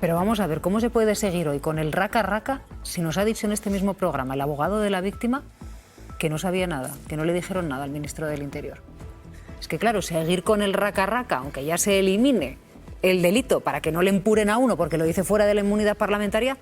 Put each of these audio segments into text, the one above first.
Pero vamos a ver, ¿cómo se puede seguir hoy con el raca-raca si nos ha dicho en este mismo programa el abogado de la víctima que no sabía nada, que no le dijeron nada al ministro del Interior? Es que claro, seguir con el raca-raca, aunque ya se elimine el delito para que no le empuren a uno porque lo dice fuera de la inmunidad parlamentaria,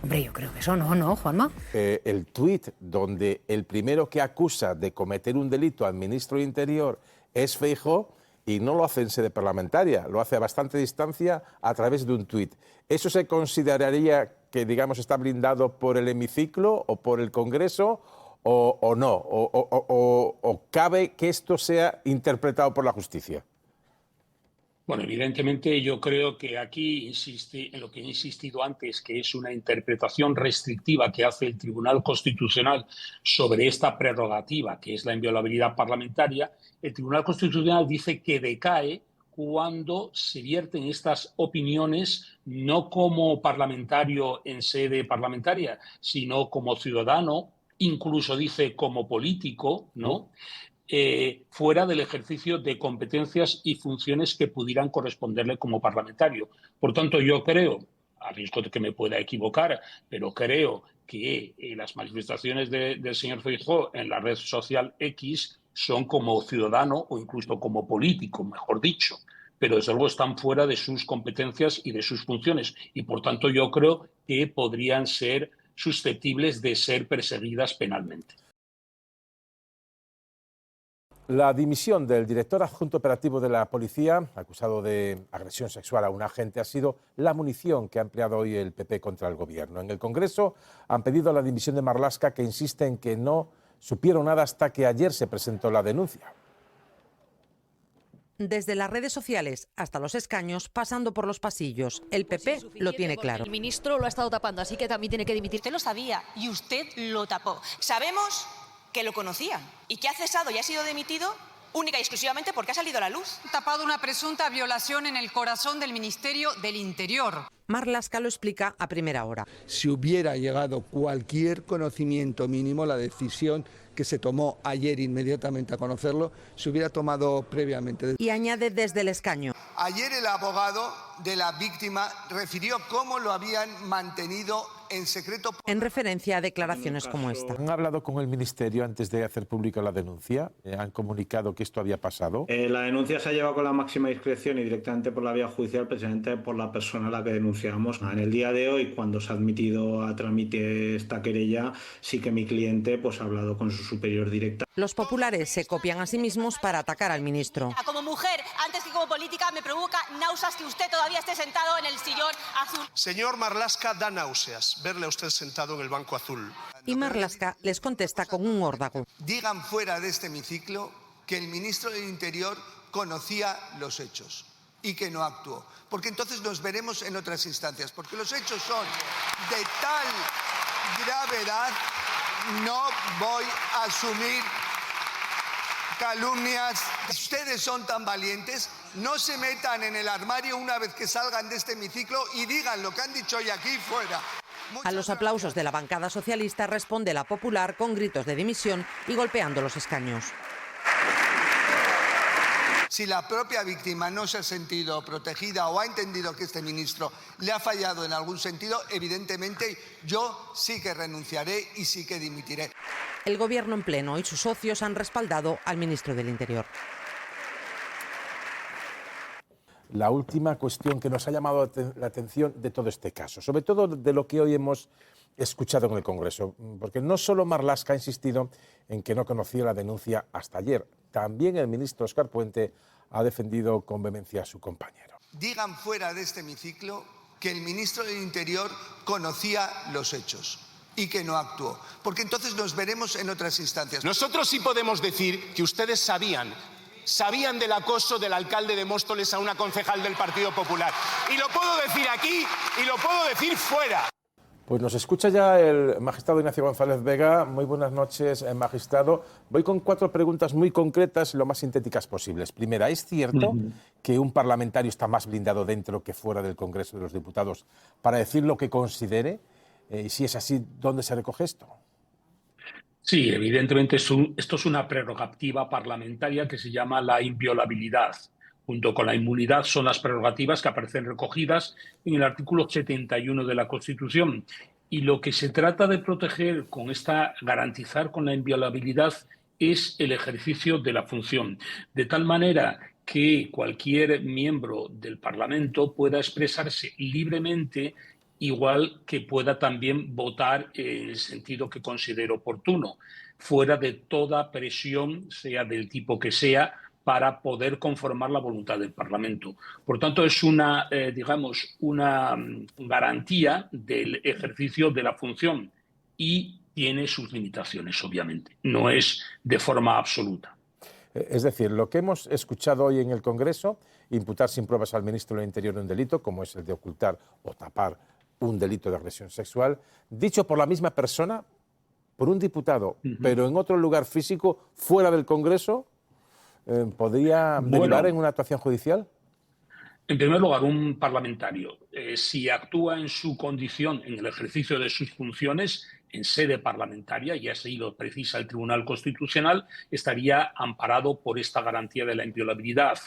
hombre, yo creo que eso no, Juanma. El tuit donde el primero que acusa de cometer un delito al ministro del Interior es Feijóo, y no lo hace en sede parlamentaria, lo hace a bastante distancia a través de un tuit. ¿Eso se consideraría que, digamos, está blindado por el hemiciclo o por el Congreso o no? ¿O cabe que esto sea interpretado por la justicia? Bueno, evidentemente yo creo que aquí insiste en lo que he insistido antes, que es una interpretación restrictiva que hace el Tribunal Constitucional sobre esta prerrogativa, que es la inviolabilidad parlamentaria. El Tribunal Constitucional dice que decae cuando se vierten estas opiniones no como parlamentario en sede parlamentaria, sino como ciudadano, incluso dice como político, ¿no? Fuera del ejercicio de competencias y funciones que pudieran corresponderle como parlamentario. Por tanto, yo creo, a riesgo de que me pueda equivocar, pero creo que las manifestaciones del señor Feijóo en la red social X son como ciudadano o incluso como político, mejor dicho, pero desde luego están fuera de sus competencias y de sus funciones y por tanto yo creo que podrían ser susceptibles de ser perseguidas penalmente. La dimisión del director adjunto operativo de la policía, acusado de agresión sexual a un agente, ha sido la munición que ha empleado hoy el PP contra el Gobierno. En el Congreso han pedido la dimisión de Marlaska, que insiste en que no supieron nada hasta que ayer se presentó la denuncia. Desde las redes sociales hasta los escaños, pasando por los pasillos, el PP lo tiene claro. El ministro lo ha estado tapando, así que también tiene que dimitir. Usted lo sabía y usted lo tapó. Sabemos que lo conocían y que ha cesado y ha sido dimitido única y exclusivamente porque ha salido a la luz. Tapado una presunta violación en el corazón del Ministerio del Interior. Marlaska lo explica a primera hora. Si hubiera llegado cualquier conocimiento mínimo, la decisión que se tomó ayer inmediatamente a conocerlo, se hubiera tomado previamente. Y añade desde el escaño. Ayer el abogado de la víctima refirió cómo lo habían mantenido en secreto. En referencia a declaraciones como esta. ¿Han hablado con el Ministerio antes de hacer pública la denuncia? ¿Han comunicado que esto había pasado? La denuncia se ha llevado con la máxima discreción y directamente por la vía judicial, precisamente por la persona a la que denunciamos. En el día de hoy, cuando se ha admitido a trámite esta querella, sí que mi cliente pues, ha hablado con su superior directa. Los populares se copian a sí mismos para atacar al ministro. Como mujer, antes que como política, me provoca náuseas que usted todavía esté sentado en el sillón azul. Señor Marlaska, da náuseas verle a usted sentado en el banco azul. Y Marlaska les contesta con un órdago. Digan fuera de este hemiciclo que el ministro del Interior conocía los hechos y que no actuó. Porque entonces nos veremos en otras instancias. Porque los hechos son de tal gravedad, no voy a asumir calumnias. Ustedes son tan valientes, no se metan en el armario una vez que salgan de este hemiciclo y digan lo que han dicho hoy aquí fuera. A los aplausos de la bancada socialista responde la popular con gritos de dimisión y golpeando los escaños. Si la propia víctima no se ha sentido protegida o ha entendido que este ministro le ha fallado en algún sentido, evidentemente yo sí que renunciaré y sí que dimitiré. El Gobierno en pleno y sus socios han respaldado al ministro del Interior. La última cuestión que nos ha llamado la atención de todo este caso, sobre todo de lo que hoy hemos escuchado en el Congreso, porque no solo Marlaska ha insistido en que no conocía la denuncia hasta ayer, también el ministro Óscar Puente ha defendido con vehemencia a su compañero. Digan fuera de este hemiciclo que el ministro del Interior conocía los hechos y que no actuó, porque entonces nos veremos en otras instancias. Nosotros sí podemos decir que ustedes sabían del acoso del alcalde de Móstoles a una concejal del Partido Popular. Y lo puedo decir aquí y lo puedo decir fuera. Pues nos escucha ya el magistrado Ignacio González Vega. Muy buenas noches, magistrado. Voy con 4 preguntas muy concretas y lo más sintéticas posibles. Primera, ¿es cierto que un parlamentario está más blindado dentro que fuera del Congreso de los Diputados para decir lo que considere? Y si es así, ¿dónde se recoge esto? Sí, evidentemente esto es una prerrogativa parlamentaria que se llama la inviolabilidad. junto con la inmunidad, son las prerrogativas que aparecen recogidas en el artículo 71 de la Constitución. Y lo que se trata de proteger con esta, garantizar con la inviolabilidad, es el ejercicio de la función, de tal manera que cualquier miembro del Parlamento pueda expresarse libremente, igual que pueda también votar en el sentido que considere oportuno, fuera de toda presión, sea del tipo que sea, para poder conformar la voluntad del Parlamento. Por tanto, es una garantía del ejercicio de la función y tiene sus limitaciones, obviamente. No es de forma absoluta. Es decir, lo que hemos escuchado hoy en el Congreso, imputar sin pruebas al ministro del Interior un delito, como es el de ocultar o tapar un delito de agresión sexual, dicho por la misma persona, por un diputado, pero en otro lugar físico, fuera del Congreso, ¿podría derivar en una actuación judicial? En primer lugar, un parlamentario, si actúa en su condición, en el ejercicio de sus funciones, en sede parlamentaria, y así lo precisa el Tribunal Constitucional, estaría amparado por esta garantía de la inviolabilidad.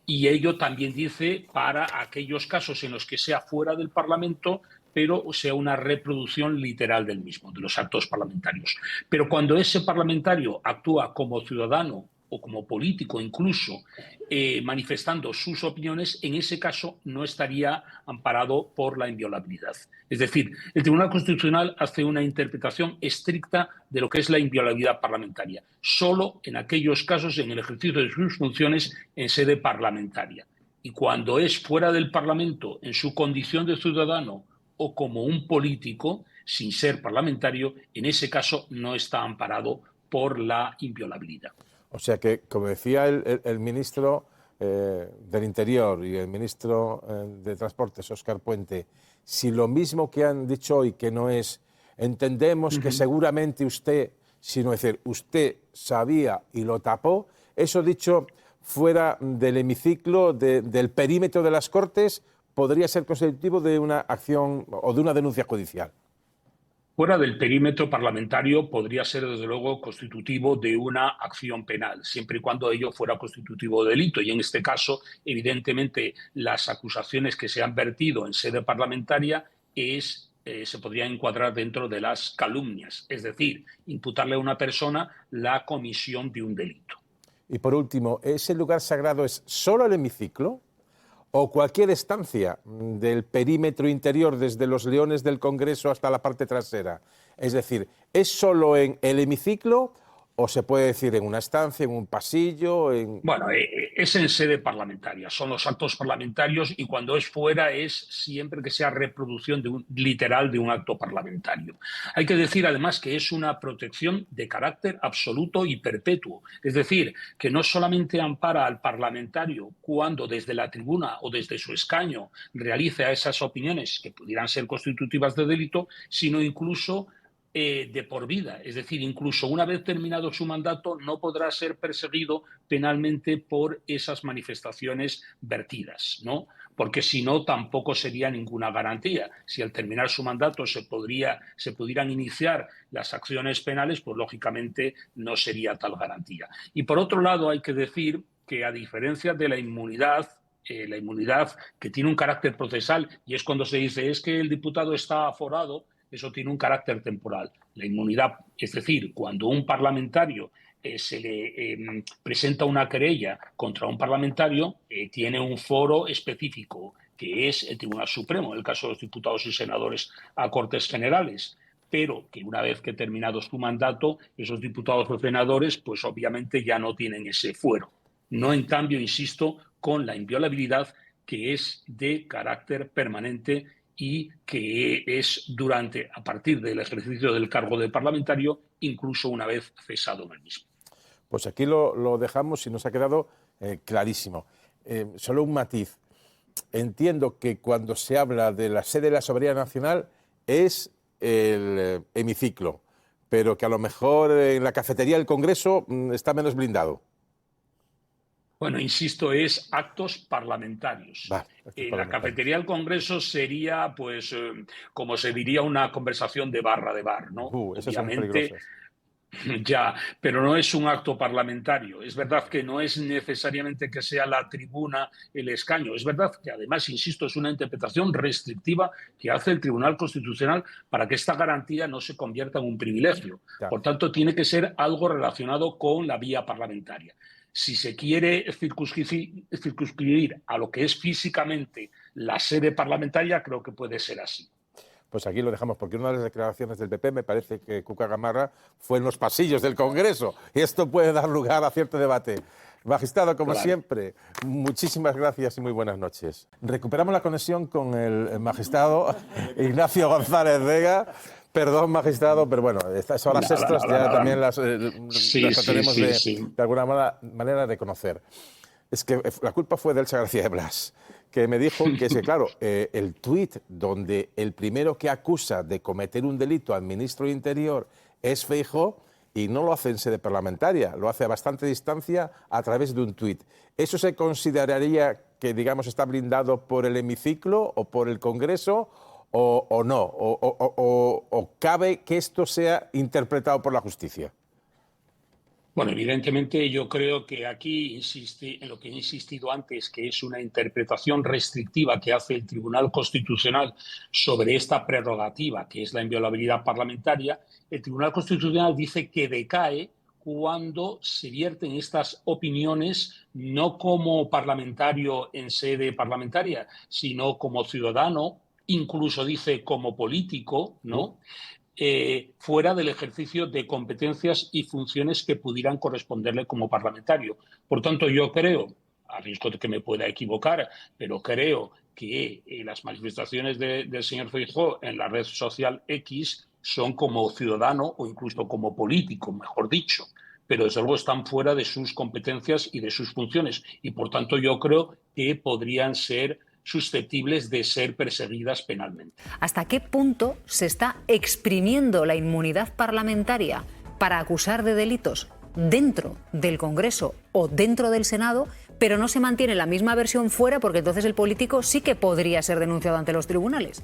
Y ello también dice para aquellos casos en los que sea fuera del Parlamento, pero sea una reproducción literal del mismo, de los actos parlamentarios. Pero cuando ese parlamentario actúa como ciudadano o como político incluso, manifestando sus opiniones, en ese caso no estaría amparado por la inviolabilidad. Es decir, el Tribunal Constitucional hace una interpretación estricta de lo que es la inviolabilidad parlamentaria, solo en aquellos casos en el ejercicio de sus funciones en sede parlamentaria. Y cuando es fuera del Parlamento, en su condición de ciudadano o como un político, sin ser parlamentario, en ese caso no está amparado por la inviolabilidad. O sea que, como decía el ministro del Interior y el ministro de Transportes, Óscar Puente, si lo mismo que han dicho hoy, que no es, entendemos que seguramente usted, sino decir, usted sabía y lo tapó, eso dicho fuera del hemiciclo, del perímetro de las Cortes, podría ser constitutivo de una acción o de una denuncia judicial. Fuera del perímetro parlamentario podría ser, desde luego, constitutivo de una acción penal, siempre y cuando ello fuera constitutivo de delito. Y en este caso, evidentemente, las acusaciones que se han vertido en sede parlamentaria se podrían encuadrar dentro de las calumnias, es decir, imputarle a una persona la comisión de un delito. Y por último, ¿ese lugar sagrado es solo el hemiciclo o cualquier estancia del perímetro interior, desde los leones del Congreso hasta la parte trasera? Es decir, ¿es solo en el hemiciclo o se puede decir en una estancia, en un pasillo? Bueno, es en sede parlamentaria, son los actos parlamentarios, y cuando es fuera es siempre que sea reproducción literal de un acto parlamentario. Hay que decir además que es una protección de carácter absoluto y perpetuo, es decir, que no solamente ampara al parlamentario cuando desde la tribuna o desde su escaño realiza esas opiniones que pudieran ser constitutivas de delito, sino incluso de por vida, es decir, incluso una vez terminado su mandato no podrá ser perseguido penalmente por esas manifestaciones vertidas, ¿no? Porque si no tampoco sería ninguna garantía. Si al terminar su mandato se pudieran iniciar las acciones penales, pues lógicamente no sería tal garantía. Y por otro lado hay que decir que, a diferencia de la inmunidad que tiene un carácter procesal, y es cuando se dice es que el diputado está aforado, eso tiene un carácter temporal. La inmunidad, es decir, cuando un parlamentario se le presenta una querella contra un parlamentario, tiene un foro específico, que es el Tribunal Supremo, en el caso de los diputados y senadores a Cortes Generales, pero que una vez que terminado su mandato, esos diputados o senadores, pues obviamente ya no tienen ese fuero. No, en cambio, insisto, con la inviolabilidad, que es de carácter permanente y que es a partir del ejercicio del cargo de parlamentario, incluso una vez cesado en el mismo. Pues aquí lo dejamos y nos ha quedado clarísimo. Solo un matiz. Entiendo que cuando se habla de la sede de la soberanía nacional es el hemiciclo, pero que a lo mejor en la cafetería del Congreso está menos blindado. Bueno, insisto, es actos parlamentarios. La cafetería del Congreso sería, pues, como se diría, una conversación de barra de bar, ¿no? Esas son peligrosas. Ya, pero no es un acto parlamentario. Es verdad que no es necesariamente que sea la tribuna el escaño. Es verdad que además, insisto, es una interpretación restrictiva que hace el Tribunal Constitucional para que esta garantía no se convierta en un privilegio. Por tanto, tiene que ser algo relacionado con la vía parlamentaria. Si se quiere circunscribir a lo que es físicamente la sede parlamentaria, creo que puede ser así. Pues aquí lo dejamos, porque una de las declaraciones del PP me parece que Cuca Gamarra fue en los pasillos del Congreso, y esto puede dar lugar a cierto debate. Magistrado, como siempre, muchísimas gracias y muy buenas noches. Recuperamos la conexión con el magistrado Ignacio González Vega. Perdón, magistrado, pero bueno, estas horas extras ya también las trataremos de alguna manera de conocer. Es que la culpa fue de Elsa García de Blas, que me dijo que es que, claro, el tuit donde el primero que acusa de cometer un delito al ministro de Interior es Feijóo, y no lo hace en sede parlamentaria, lo hace a bastante distancia a través de un tuit. ¿Eso se consideraría que, digamos, está blindado por el hemiciclo o por el Congreso o no? ¿O cabe que esto sea interpretado por la justicia? Bueno, evidentemente yo creo que aquí insiste en lo que he insistido antes, que es una interpretación restrictiva que hace el Tribunal Constitucional sobre esta prerrogativa, que es la inviolabilidad parlamentaria. El Tribunal Constitucional dice que decae cuando se vierten estas opiniones no como parlamentario en sede parlamentaria, sino como ciudadano, incluso dice como político, ¿no? Fuera del ejercicio de competencias y funciones que pudieran corresponderle como parlamentario. Por tanto, yo creo, a riesgo de que me pueda equivocar, pero creo que las manifestaciones del señor Feijóo en la red social X son como ciudadano o incluso como político, mejor dicho, pero desde luego están fuera de sus competencias y de sus funciones. Y por tanto, yo creo que podrían ser susceptibles de ser perseguidas penalmente. ¿Hasta qué punto se está exprimiendo la inmunidad parlamentaria para acusar de delitos dentro del Congreso o dentro del Senado, pero no se mantiene la misma versión fuera, porque entonces el político sí que podría ser denunciado ante los tribunales?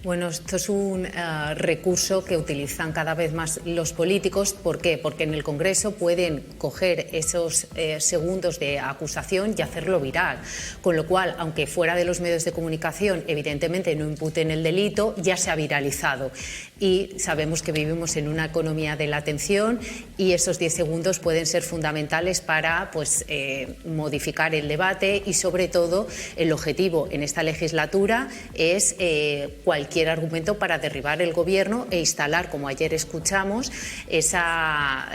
Bueno, esto es un recurso que utilizan cada vez más los políticos. ¿Por qué? Porque en el Congreso pueden coger esos segundos de acusación y hacerlo viral. Con lo cual, aunque fuera de los medios de comunicación, evidentemente no imputen el delito, ya se ha viralizado. Y sabemos que vivimos en una economía de la atención y esos 10 segundos pueden ser fundamentales para modificar el debate, y sobre todo el objetivo en esta legislatura es cualquier argumento para derribar el gobierno e instalar, como ayer escuchamos, esa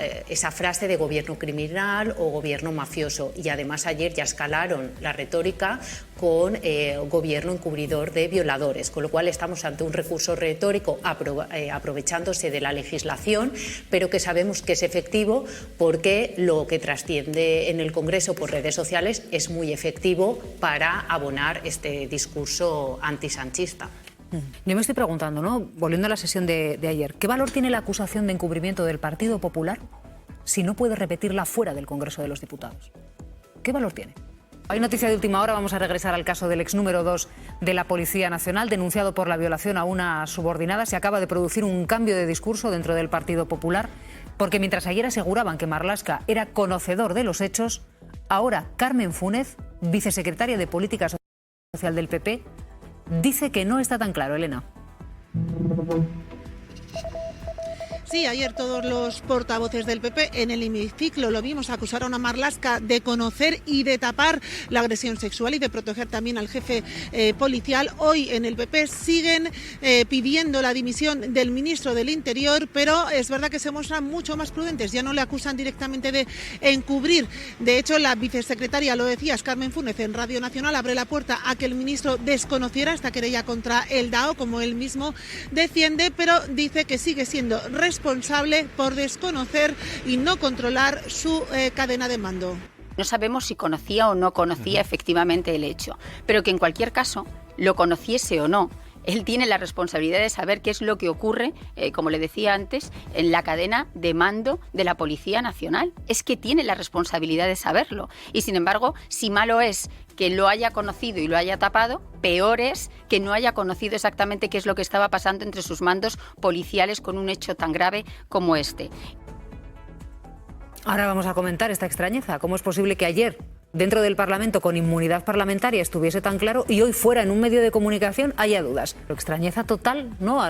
frase de gobierno criminal o gobierno mafioso. Y además ayer ya escalaron la retórica con gobierno encubridor de violadores, con lo cual estamos ante un recurso retórico aprovechándose de la legislación, pero que sabemos que es efectivo porque lo que trasciende en el Congreso por redes sociales es muy efectivo para abonar este discurso antisanchista. Yo me estoy preguntando, ¿no? Volviendo a la sesión de ayer, ¿qué valor tiene la acusación de encubrimiento del Partido Popular si no puede repetirla fuera del Congreso de los Diputados? ¿Qué valor tiene? Hay noticia de última hora, vamos a regresar al caso del ex número 2 de la Policía Nacional, denunciado por la violación a una subordinada. Se acaba de producir un cambio de discurso dentro del Partido Popular, porque mientras ayer aseguraban que Marlaska era conocedor de los hechos, ahora Carmen Fúnez, vicesecretaria de Política Social del PP, dice que no está tan claro, Elena. Sí, ayer todos los portavoces del PP en el hemiciclo lo vimos, acusaron a Marlaska de conocer y de tapar la agresión sexual y de proteger también al jefe policial. Hoy en el PP siguen pidiendo la dimisión del ministro del Interior, pero es verdad que se muestran mucho más prudentes, ya no le acusan directamente de encubrir. De hecho, la vicesecretaria, lo decías, Carmen Fúnez, en Radio Nacional, abre la puerta a que el ministro desconociera esta querella contra el DAO, como él mismo defiende, pero dice que sigue siendo responsable por desconocer y no controlar su cadena de mando. No sabemos si conocía o no conocía efectivamente el hecho, pero que en cualquier caso, lo conociese o no, Él tiene la responsabilidad de saber qué es lo que ocurre, como le decía antes, en la cadena de mando de la Policía Nacional. Es que tiene la responsabilidad de saberlo. Y sin embargo, si malo es que lo haya conocido y lo haya tapado, peor es que no haya conocido exactamente qué es lo que estaba pasando entre sus mandos policiales con un hecho tan grave como este. Ahora vamos a comentar esta extrañeza. ¿Cómo es posible que ayer, dentro del Parlamento, con inmunidad parlamentaria, estuviese tan claro y hoy fuera en un medio de comunicación haya dudas? Lo extrañeza total, ¿no?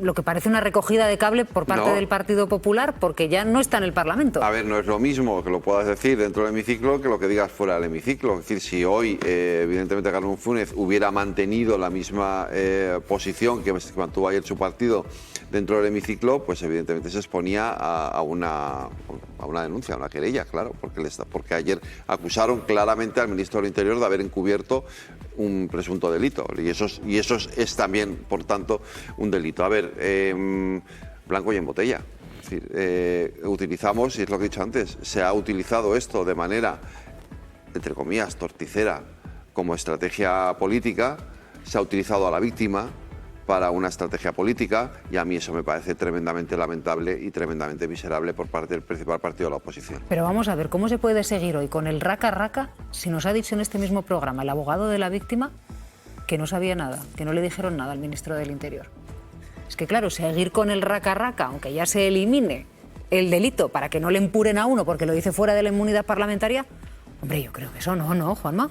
Lo que parece una recogida de cable por parte del Partido Popular, porque ya no está en el Parlamento. A ver, no es lo mismo que lo puedas decir dentro del hemiciclo que lo que digas fuera del hemiciclo. Es decir, si hoy, evidentemente, Carmen Funes hubiera mantenido la misma posición que mantuvo ayer su partido dentro del hemiciclo, pues evidentemente se exponía a una denuncia, a una querella, claro, porque ayer acusaron claramente al ministro del Interior de haber encubierto un presunto delito, y eso es también, por tanto, un delito. A ver, blanco y en botella. Es decir, utilizamos, y es lo que he dicho antes, se ha utilizado esto de manera, entre comillas, torticera, como estrategia política, se ha utilizado a la víctima para una estrategia política, y a mí eso me parece tremendamente lamentable y tremendamente miserable por parte del principal partido de la oposición. Pero vamos a ver, ¿cómo se puede seguir hoy con el raca-raca si nos ha dicho en este mismo programa el abogado de la víctima que no sabía nada, que no le dijeron nada al ministro del Interior? Es que claro, seguir con el raca-raca, aunque ya se elimine el delito para que no le empuren a uno porque lo dice fuera de la inmunidad parlamentaria, hombre, yo creo que eso no, Juanma.